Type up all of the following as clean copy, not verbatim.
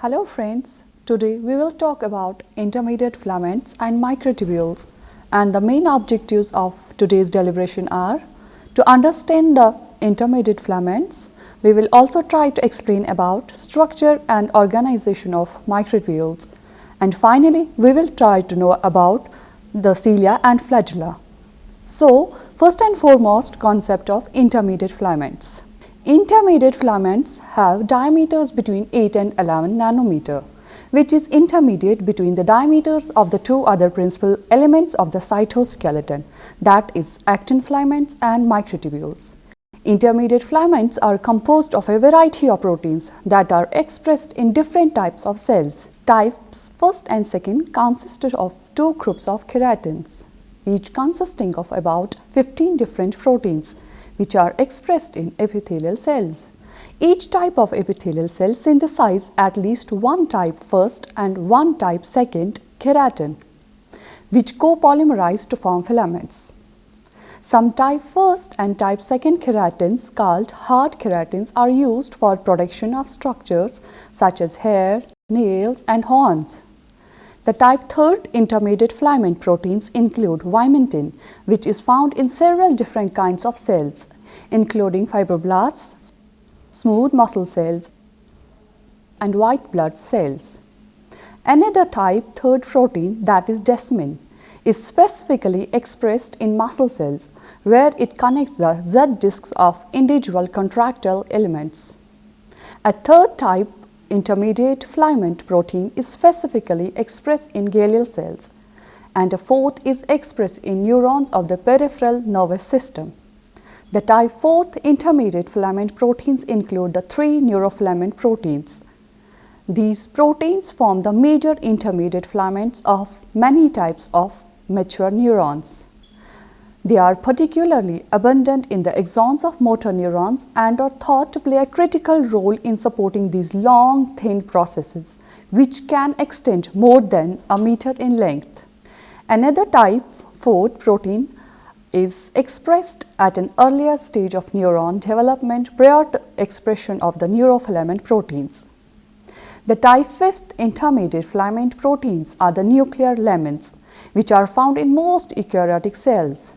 Hello friends, today we will talk about intermediate filaments and microtubules, and the main objectives of today's deliberation are to understand the intermediate filaments. We will also try to explain about structure and organization of microtubules, and finally we will try to know about the cilia and flagella. So first and foremost, concept of intermediate filaments. Intermediate filaments have diameters between 8 and 11 nanometer, which is intermediate between the diameters of the two other principal elements of the cytoskeleton, that is actin filaments and microtubules. Intermediate filaments are composed of a variety of proteins that are expressed in different types of cells. Types first and second consisted of two groups of keratins, each consisting of about 15 different proteins, which are expressed in epithelial cells. Each type of epithelial cell synthesizes at least one type first and one type second keratin, which co-polymerize to form filaments. Some type first and type second keratins, called hard keratins, are used for production of structures such as hair, nails, and horns. The type third intermediate filament proteins include vimentin, which is found in several different kinds of cells, including fibroblasts, smooth muscle cells, and white blood cells. Another type third protein, that is desmin, is specifically expressed in muscle cells, where it connects the Z discs of individual contractile elements. A third type intermediate filament protein is specifically expressed in glial cells, and a fourth is expressed in neurons of the peripheral nervous system. The type 4th intermediate filament proteins include the three neurofilament proteins. These proteins form the major intermediate filaments of many types of mature neurons. They are particularly abundant in the axons of motor neurons and are thought to play a critical role in supporting these long, thin processes, which can extend more than a meter in length. Another type 4 protein is expressed at an earlier stage of neuron development prior to expression of the neurofilament proteins. The type 5th intermediate filament proteins are the nuclear lamins, which are found in most eukaryotic cells.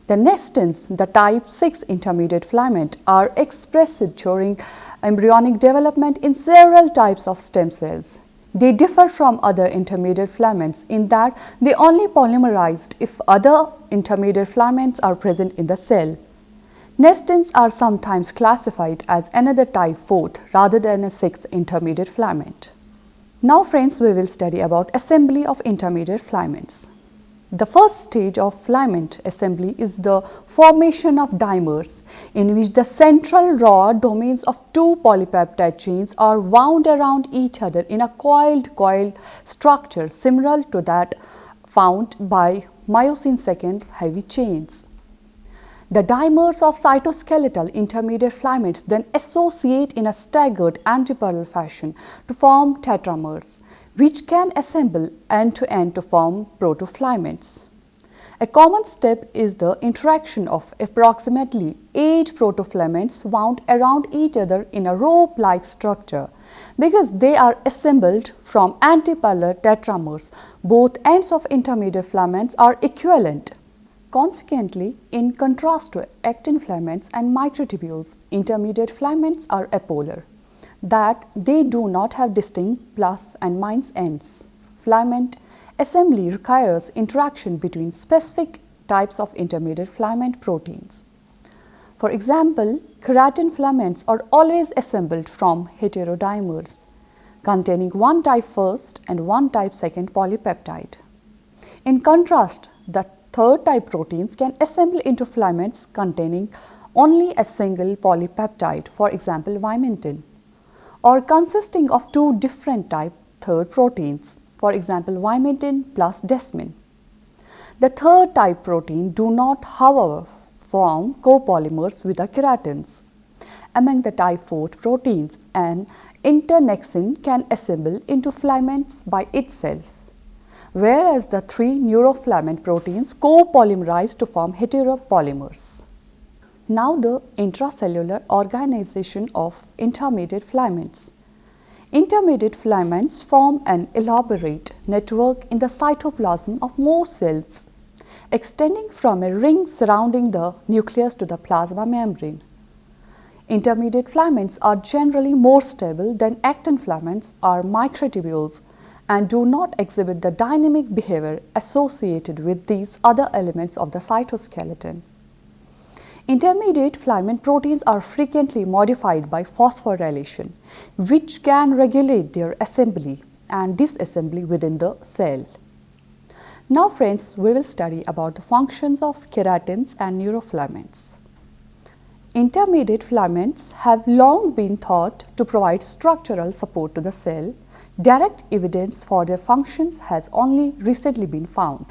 The nestins, the type 6 intermediate filament, are expressed during embryonic development in several types of stem cells. They differ from other intermediate filaments in that they only polymerized if other intermediate filaments are present in the cell. Nestins are sometimes classified as another type 4th rather than a 6th intermediate filament. Now friends, we will study about assembly of intermediate filaments. The first stage of filament assembly is the formation of dimers, in which the central rod domains of two polypeptide chains are wound around each other in a coiled structure similar to that found by myosin second heavy chains. The dimers of cytoskeletal intermediate filaments then associate in a staggered antiparallel fashion to form tetramers, which can assemble end-to-end to form protofilaments. A common step is the interaction of approximately 8 protofilaments wound around each other in a rope-like structure. Because they are assembled from antiparallel tetramers, both ends of intermediate filaments are equivalent. Consequently, in contrast to actin filaments and microtubules, intermediate filaments are apolar, that they do not have distinct plus and minus ends. Filament assembly requires interaction between specific types of intermediate filament proteins. For example, keratin filaments are always assembled from heterodimers containing one type first and one type second polypeptide. In contrast, the third type proteins can assemble into filaments containing only a single polypeptide, for example vimentin, or consisting of two different type third proteins, for example vimentin plus desmin. The third type protein do not, however, form copolymers with the keratins. Among the type 4 proteins, an internexin can assemble into filaments by itself, whereas the three neurofilament proteins co-polymerize to form heteropolymers. Now the intracellular organization of intermediate filaments. Intermediate filaments form an elaborate network in the cytoplasm of most cells, extending from a ring surrounding the nucleus to the plasma membrane. Intermediate filaments are generally more stable than actin filaments or microtubules and do not exhibit the dynamic behavior associated with these other elements of the cytoskeleton. Intermediate filament proteins are frequently modified by phosphorylation, which can regulate their assembly and disassembly within the cell. Now friends, we will study about the functions of keratins and neurofilaments. Intermediate filaments have long been thought to provide structural support to the cell. Direct evidence for their functions has only recently been found.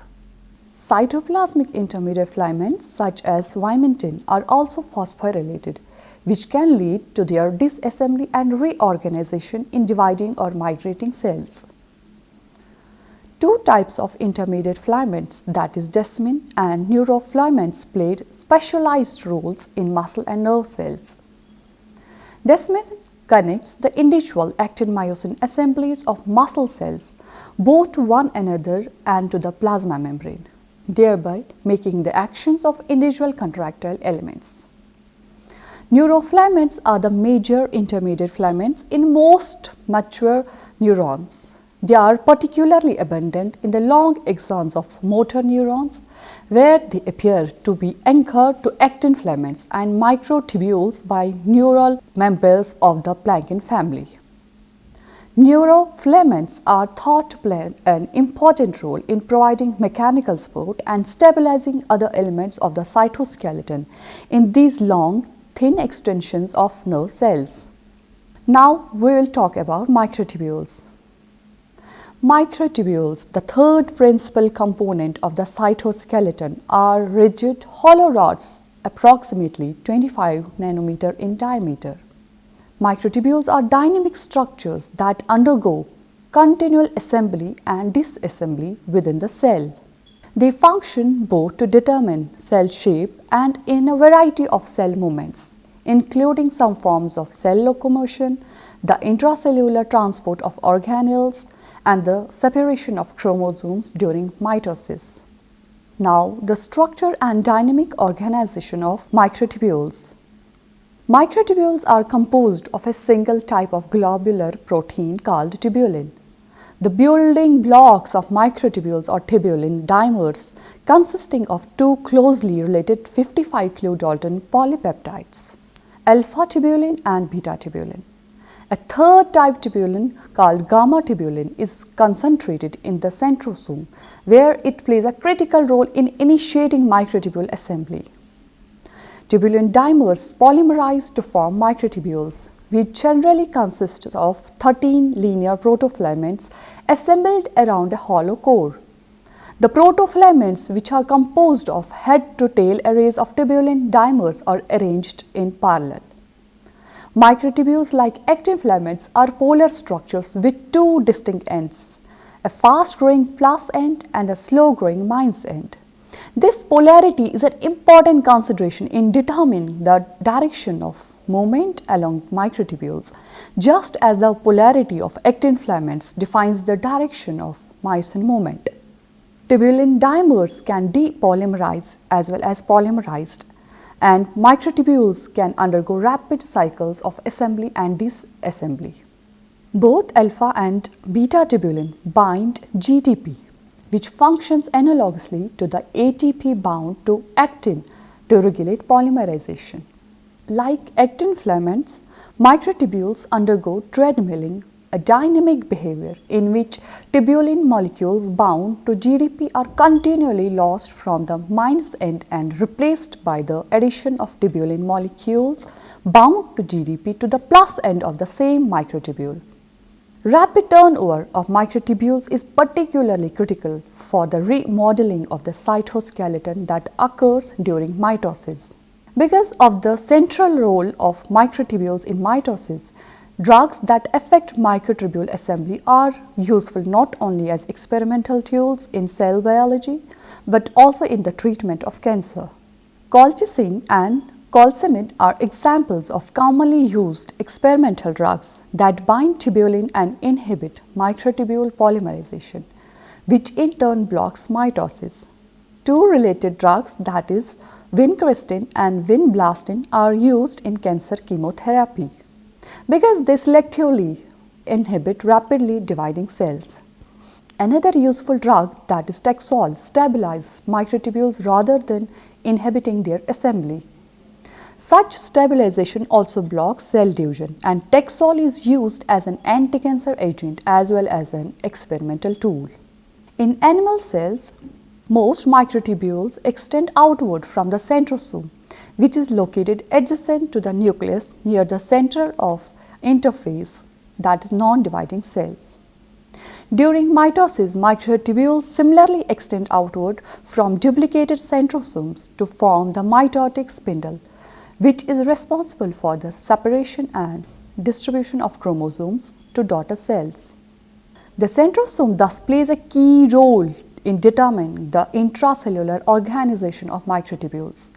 Cytoplasmic intermediate filaments such as vimentin are also phosphorylated, which can lead to their disassembly and reorganization in dividing or migrating cells. Two types of intermediate filaments, that is desmin and neurofilaments, played specialized roles in muscle and nerve cells. Desmin connects the individual actin-myosin assemblies of muscle cells both to one another and to the plasma membrane, thereby making the actions of individual contractile elements. Neurofilaments are the major intermediate filaments in most mature neurons. They are particularly abundant in the long axons of motor neurons, where they appear to be anchored to actin filaments and microtubules by neural members of the plankin family. Neurofilaments are thought to play an important role in providing mechanical support and stabilizing other elements of the cytoskeleton in these long, thin extensions of nerve cells. Now we will talk about microtubules. Microtubules, the third principal component of the cytoskeleton, are rigid hollow rods approximately 25 nanometer in diameter. Microtubules are dynamic structures that undergo continual assembly and disassembly within the cell. They function both to determine cell shape and in a variety of cell movements, including some forms of cell locomotion, the intracellular transport of organelles, and the separation of chromosomes during mitosis. Now, the structure and dynamic organization of microtubules. Microtubules are composed of a single type of globular protein called tubulin. The building blocks of microtubules or tubulin dimers consisting of two closely related 55 kilodalton polypeptides, alpha tubulin and beta tubulin. A third type tubulin called gamma tubulin is concentrated in the centrosome, where it plays a critical role in initiating microtubule assembly. Tubulin dimers polymerize to form microtubules, which generally consist of 13 linear protofilaments assembled around a hollow core. The protofilaments, which are composed of head-to-tail arrays of tubulin dimers, are arranged in parallel. Microtubules, like actin filaments, are polar structures with two distinct ends, a fast-growing plus end and a slow-growing minus end. This polarity is an important consideration in determining the direction of movement along microtubules, just as the polarity of actin filaments defines the direction of myosin movement. Tubulin dimers can depolymerize as well as polymerized, and microtubules can undergo rapid cycles of assembly and disassembly. Both alpha and beta tubulin bind GTP, which functions analogously to the ATP bound to actin to regulate polymerization. Like actin filaments, microtubules undergo treadmilling, a dynamic behavior in which tubulin molecules bound to GDP are continually lost from the minus end and replaced by the addition of tubulin molecules bound to GDP to the plus end of the same microtubule. Rapid turnover of microtubules is particularly critical for the remodeling of the cytoskeleton that occurs during mitosis. Because of the central role of microtubules in mitosis, drugs that affect microtubule assembly are useful not only as experimental tools in cell biology but also in the treatment of cancer. Colchicine and Colcimid are examples of commonly used experimental drugs that bind tubulin and inhibit microtubule polymerization, which in turn blocks mitosis. Two related drugs, that is vincristine and vinblastine, are used in cancer chemotherapy because they selectively inhibit rapidly dividing cells. Another useful drug, that is Taxol, stabilizes microtubules rather than inhibiting their assembly. Such stabilization also blocks cell division, and Taxol is used as an anti-cancer agent as well as an experimental tool. In animal cells, most microtubules extend outward from the centrosome, which is located adjacent to the nucleus near the center of interface, that is non-dividing cells. During mitosis, microtubules similarly extend outward from duplicated centrosomes to form the mitotic spindle, which is responsible for the separation and distribution of chromosomes to daughter cells. The centrosome thus plays a key role in determining the intracellular organization of microtubules.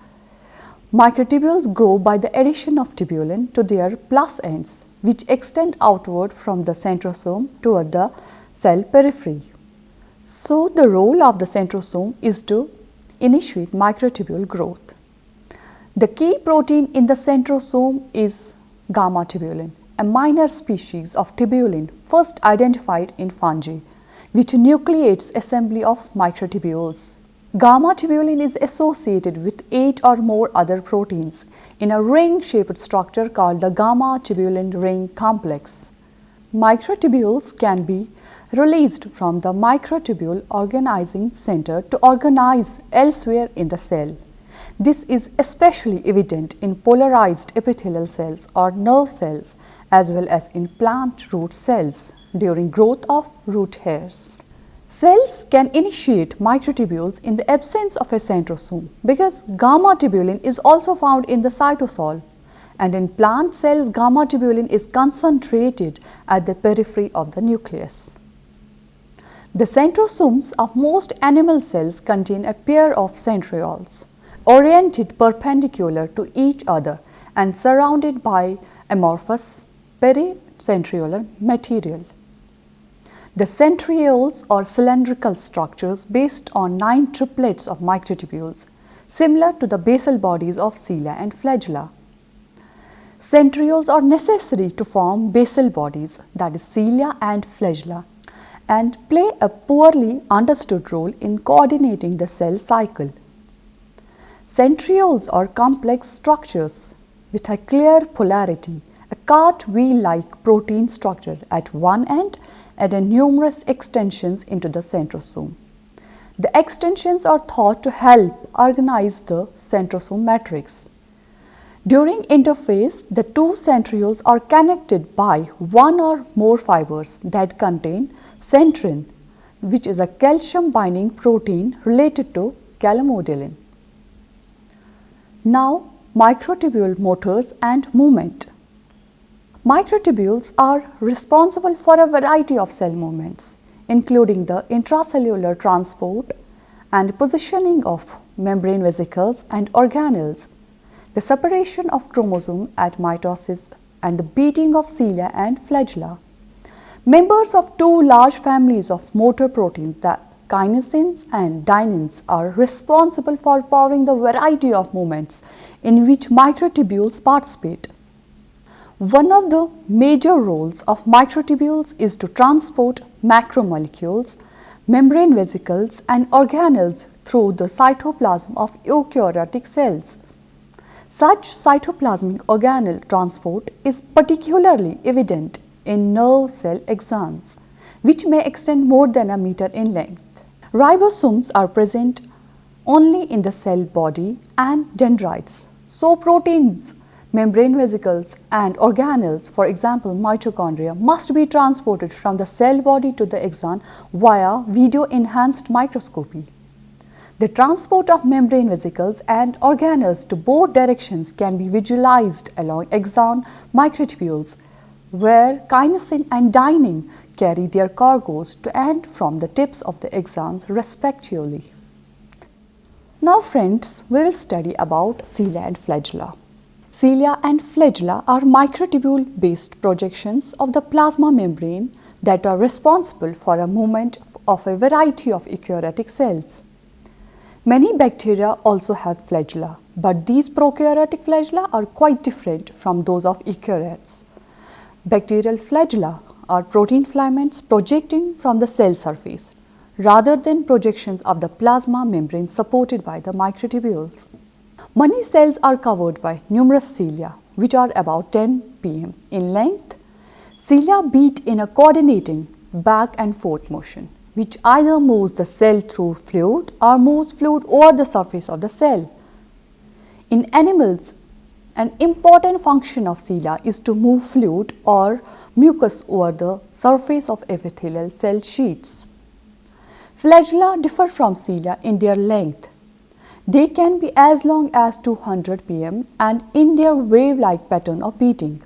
Microtubules grow by the addition of tubulin to their plus ends, which extend outward from the centrosome toward the cell periphery. So, the role of the centrosome is to initiate microtubule growth. The key protein in the centrosome is gamma tubulin, a minor species of tubulin first identified in fungi, which nucleates assembly of microtubules. Gamma tubulin is associated with 8 or more other proteins in a ring-shaped structure called the gamma tubulin ring complex. Microtubules can be released from the microtubule organizing center to organize elsewhere in the cell. This is especially evident in polarized epithelial cells or nerve cells as well as in plant root cells during growth of root hairs. Cells can initiate microtubules in the absence of a centrosome because gamma tubulin is also found in the cytosol, and in plant cells gamma tubulin is concentrated at the periphery of the nucleus. The centrosomes of most animal cells contain a pair of centrioles oriented perpendicular to each other and surrounded by amorphous pericentriolar material. The centrioles are cylindrical structures based on 9 triplets of microtubules, similar to the basal bodies of cilia and flagella. Centrioles are necessary to form basal bodies, that is cilia and flagella, and play a poorly understood role in coordinating the cell cycle. Centrioles are complex structures with a clear polarity, a cartwheel-like protein structure at one end and numerous extensions into the centrosome. The extensions are thought to help organize the centrosome matrix. During interphase, the two centrioles are connected by one or more fibers that contain centrin, which is a calcium-binding protein related to calomodulin. Now, microtubule motors and movement. Microtubules are responsible for a variety of cell movements, including the intracellular transport and positioning of membrane vesicles and organelles, the separation of chromosome at mitosis, and the beating of cilia and flagella. Members of two large families of motor proteins, the kinesins and dyneins, are responsible for powering the variety of movements in which microtubules participate. One of the major roles of microtubules is to transport macromolecules, membrane vesicles and organelles through the cytoplasm of eukaryotic cells. Such cytoplasmic organelle transport is particularly evident in nerve cell axons, which may extend more than a meter in length. Ribosomes are present only in the cell body and dendrites. So proteins, membrane vesicles and organelles, for example mitochondria, must be transported from the cell body to the axon via video-enhanced microscopy. The transport of membrane vesicles and organelles to both directions can be visualized along axon microtubules, where kinesin and dynein carry their cargoes to and from the tips of the axons respectively. Now friends, we will study about cilia and flagella. Cilia and flagella are microtubule-based projections of the plasma membrane that are responsible for a movement of a variety of eukaryotic cells. Many bacteria also have flagella, but these prokaryotic flagella are quite different from those of eukaryotes. Bacterial flagella are protein filaments projecting from the cell surface, rather than projections of the plasma membrane supported by the microtubules. Many cells are covered by numerous cilia, which are about 10 pm in length. Cilia beat in a coordinating back and forth motion, which either moves the cell through fluid or moves fluid over the surface of the cell. In animals, an important function of cilia is to move fluid or mucus over the surface of epithelial cell sheets. Flagella differ from cilia in their length. They can be as long as 200 pm and in their wave-like pattern of beating.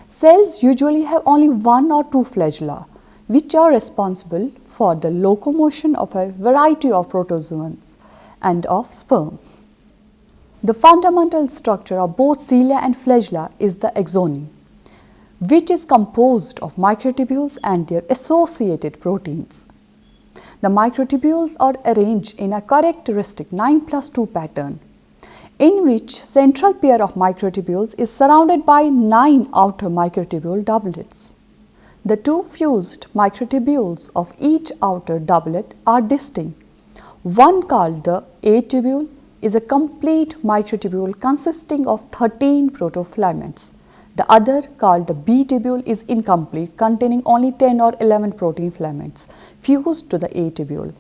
Cells usually have only one or two flagella, which are responsible for the locomotion of a variety of protozoans and of sperm. The fundamental structure of both cilia and flagella is the axone, which is composed of microtubules and their associated proteins. The microtubules are arranged in a characteristic 9+2 pattern, in which central pair of microtubules is surrounded by 9 outer microtubule doublets. The two fused microtubules of each outer doublet are distinct. One, called the A tubule, is a complete microtubule consisting of 13 protofilaments. The other, called the B tubule, is incomplete, containing only 10 or 11 protein filaments fused to the A tubule.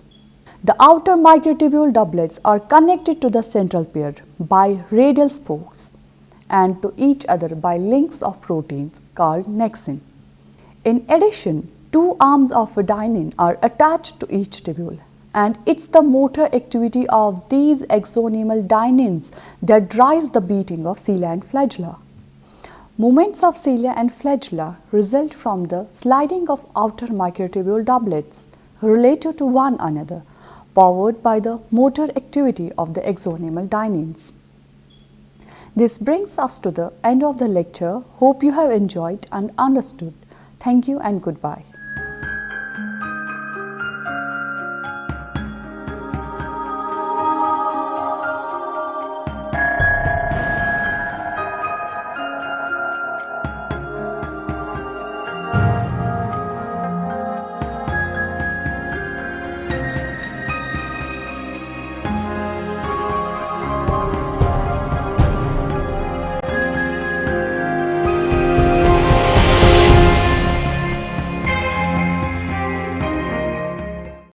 The outer microtubule doublets are connected to the central pair by radial spokes and to each other by links of proteins called nexin. In addition, two arms of adenine are attached to each tubule, and it's the motor activity of these axonal dyneins that drives the beating of cilia and flagella. Movements of cilia and flagella result from the sliding of outer microtubule doublets related to one another, powered by the motor activity of the axonal dyneins. This brings us to the end of the lecture. Hope you have enjoyed and understood. Thank you and goodbye.